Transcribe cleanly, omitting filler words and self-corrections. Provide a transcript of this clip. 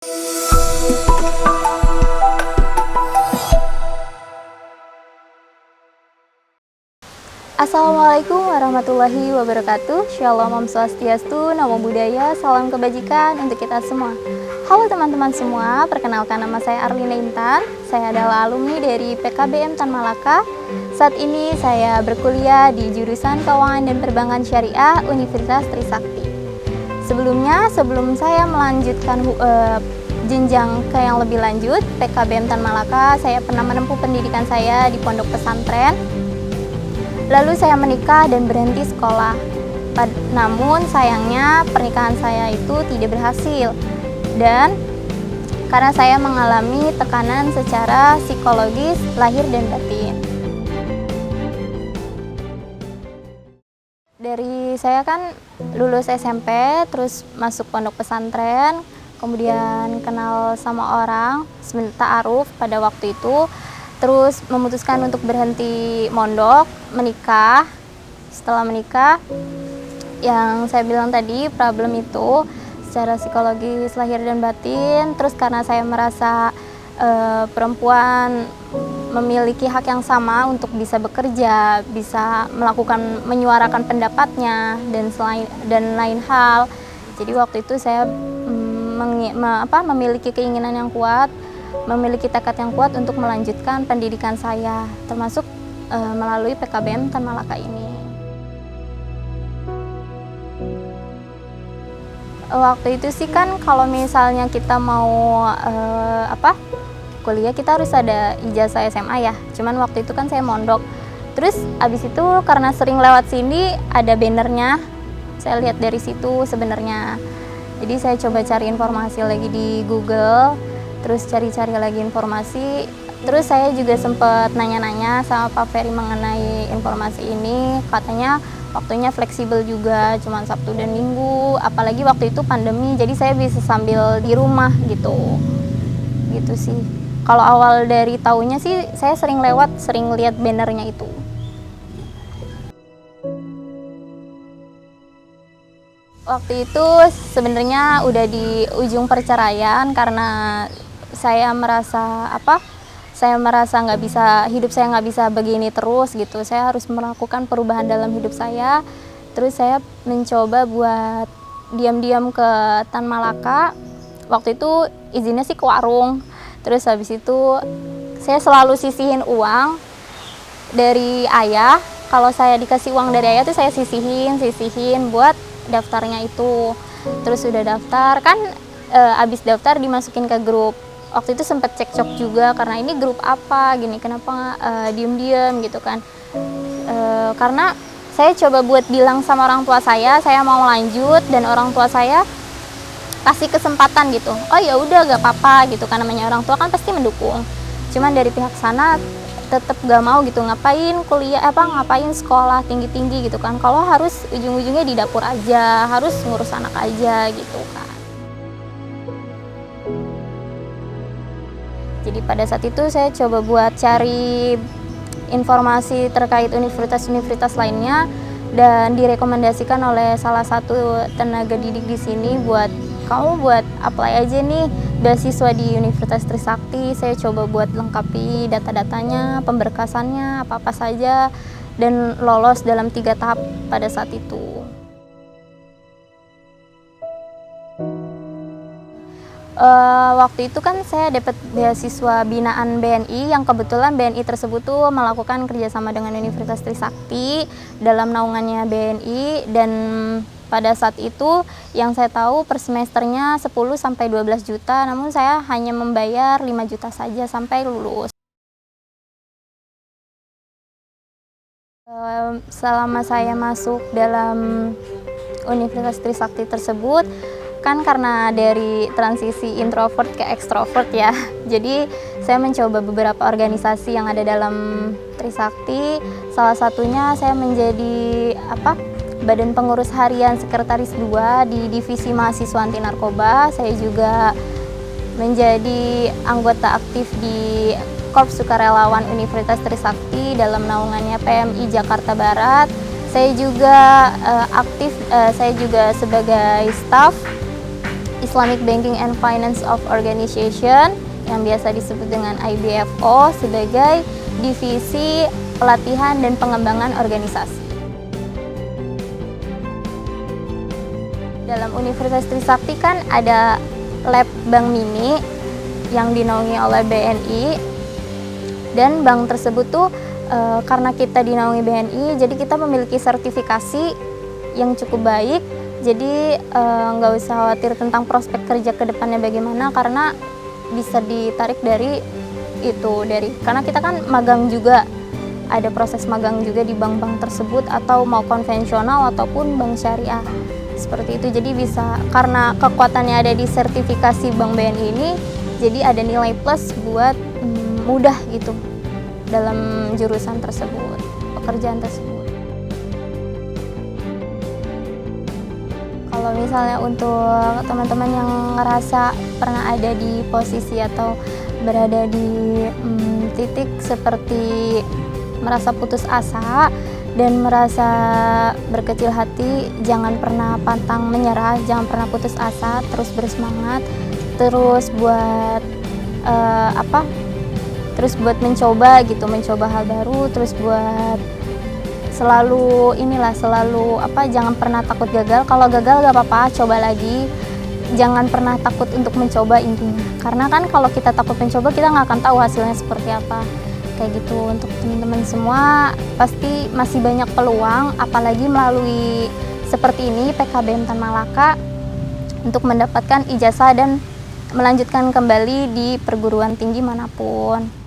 Assalamualaikum warahmatullahi wabarakatuh. Shalom, Om Swastiastu, Namo Buddhaya, salam kebajikan untuk kita semua. Halo teman-teman semua, perkenalkan nama saya Arlina Intan. Saya adalah alumni dari PKBM Tan Malaka. Saat ini saya berkuliah di jurusan Keuangan dan Perbankan Syariah Universitas Trisakti. Sebelum saya melanjutkan jenjang ke yang lebih lanjut, PKBM Tan Malaka, saya pernah menempuh pendidikan saya di pondok pesantren. Lalu saya menikah dan berhenti sekolah. Namun sayangnya pernikahan saya itu tidak berhasil. Dan karena saya mengalami tekanan secara psikologis, lahir dan batin. Dari saya kan lulus SMP, terus masuk pondok pesantren, kemudian kenal sama orang, ta'aruf pada waktu itu. Terus memutuskan untuk berhenti mondok, menikah. Setelah menikah, yang saya bilang tadi, problem itu secara psikologis lahir dan batin. Terus karena saya merasa perempuan memiliki hak yang sama untuk bisa bekerja, bisa menyuarakan pendapatnya dan lain hal. Jadi waktu itu saya memiliki keinginan yang kuat, memiliki tekad yang kuat untuk melanjutkan pendidikan saya, termasuk melalui PKBM Tan Malaka ini. Waktu itu sih kan kalau misalnya kita mau kuliah, kita harus ada ijazah SMA ya. Cuman waktu itu kan saya mondok. Terus abis itu karena sering lewat sini ada bannernya, saya lihat dari situ sebenarnya. Jadi saya coba cari informasi lagi di Google. Terus cari-cari lagi informasi, terus saya juga sempat nanya-nanya sama Pak Ferry mengenai informasi ini. Katanya waktunya fleksibel juga, cuma Sabtu dan Minggu, apalagi waktu itu pandemi, jadi saya bisa sambil di rumah gitu sih. Kalau awal dari tahunya sih, saya sering lihat bannernya itu. Waktu itu sebenarnya udah di ujung perceraian karena saya merasa hidup saya nggak bisa begini terus gitu. Saya harus melakukan perubahan dalam hidup saya. Terus saya mencoba buat diam-diam ke Tan Malaka. Waktu itu izinnya sih ke warung. Terus habis itu saya selalu sisihin uang dari ayah. Kalau saya dikasih uang dari ayah tuh saya sisihin buat daftarnya itu. Terus sudah daftar kan, abis daftar dimasukin ke grup. Waktu itu sempat cekcok juga karena ini grup apa gini, kenapa diem-diem gitu kan. Karena saya coba buat bilang sama orang tua saya mau lanjut, dan orang tua saya kasih kesempatan gitu. Oh ya udah gak apa-apa gitu kan, namanya orang tua kan pasti mendukung. Cuman dari pihak sana tetap gak mau gitu, ngapain kuliah ngapain sekolah tinggi-tinggi gitu kan, kalau harus ujung-ujungnya di dapur aja, harus ngurus anak aja gitu kan. Jadi pada saat itu saya coba buat cari informasi terkait universitas-universitas lainnya, dan direkomendasikan oleh salah satu tenaga didik di sini kamu buat apply aja nih beasiswa di Universitas Trisakti. Saya coba buat lengkapi data-datanya, pemberkasannya, apa-apa saja, dan lolos dalam 3 tahap pada saat itu. Waktu itu kan saya dapat beasiswa binaan BNI, yang kebetulan BNI tersebut tuh melakukan kerjasama dengan Universitas Trisakti dalam naungannya BNI, dan pada saat itu yang saya tahu per semesternya 10-12 juta, namun saya hanya membayar 5 juta saja sampai lulus. Selama saya masuk dalam Universitas Trisakti tersebut, kan karena dari transisi introvert ke ekstrovert ya, jadi saya mencoba beberapa organisasi yang ada dalam Trisakti. Salah satunya saya menjadi Badan Pengurus Harian Sekretaris 2 di Divisi Mahasiswa Anti Narkoba. Saya juga menjadi anggota aktif di Korps Sukarelawan Universitas Trisakti dalam naungannya PMI Jakarta Barat. Saya juga aktif, saya juga sebagai staf Islamic Banking and Finance of Organization yang biasa disebut dengan IBFO sebagai divisi pelatihan dan pengembangan organisasi. Dalam Universitas Trisakti kan ada lab Bank Mini yang dinaungi oleh BNI, dan bank tersebut tuh karena kita dinaungi BNI, jadi kita memiliki sertifikasi yang cukup baik. Jadi nggak usah khawatir tentang prospek kerja ke depannya bagaimana, karena bisa ditarik dari karena kita kan magang juga, ada proses magang juga di bank-bank tersebut, atau mau konvensional ataupun bank syariah seperti itu. Jadi bisa, karena kekuatannya ada di sertifikasi Bank BNI ini, jadi ada nilai plus buat mudah gitu dalam jurusan tersebut, pekerjaan tersebut. Kalau misalnya untuk teman-teman yang ngerasa pernah ada di posisi atau berada di titik seperti merasa putus asa dan merasa berkecil hati, jangan pernah pantang menyerah, jangan pernah putus asa, terus bersemangat, terus buat terus buat mencoba hal baru, terus buat selalu jangan pernah takut gagal. Kalau gagal gak apa-apa, coba lagi. Jangan pernah takut untuk mencoba intinya. Karena kan kalau kita takut mencoba, kita nggak akan tahu hasilnya seperti apa. Kayak gitu. Untuk teman-teman semua, pasti masih banyak peluang, apalagi melalui seperti ini PKBM Tan Malaka, untuk mendapatkan ijazah dan melanjutkan kembali di perguruan tinggi manapun.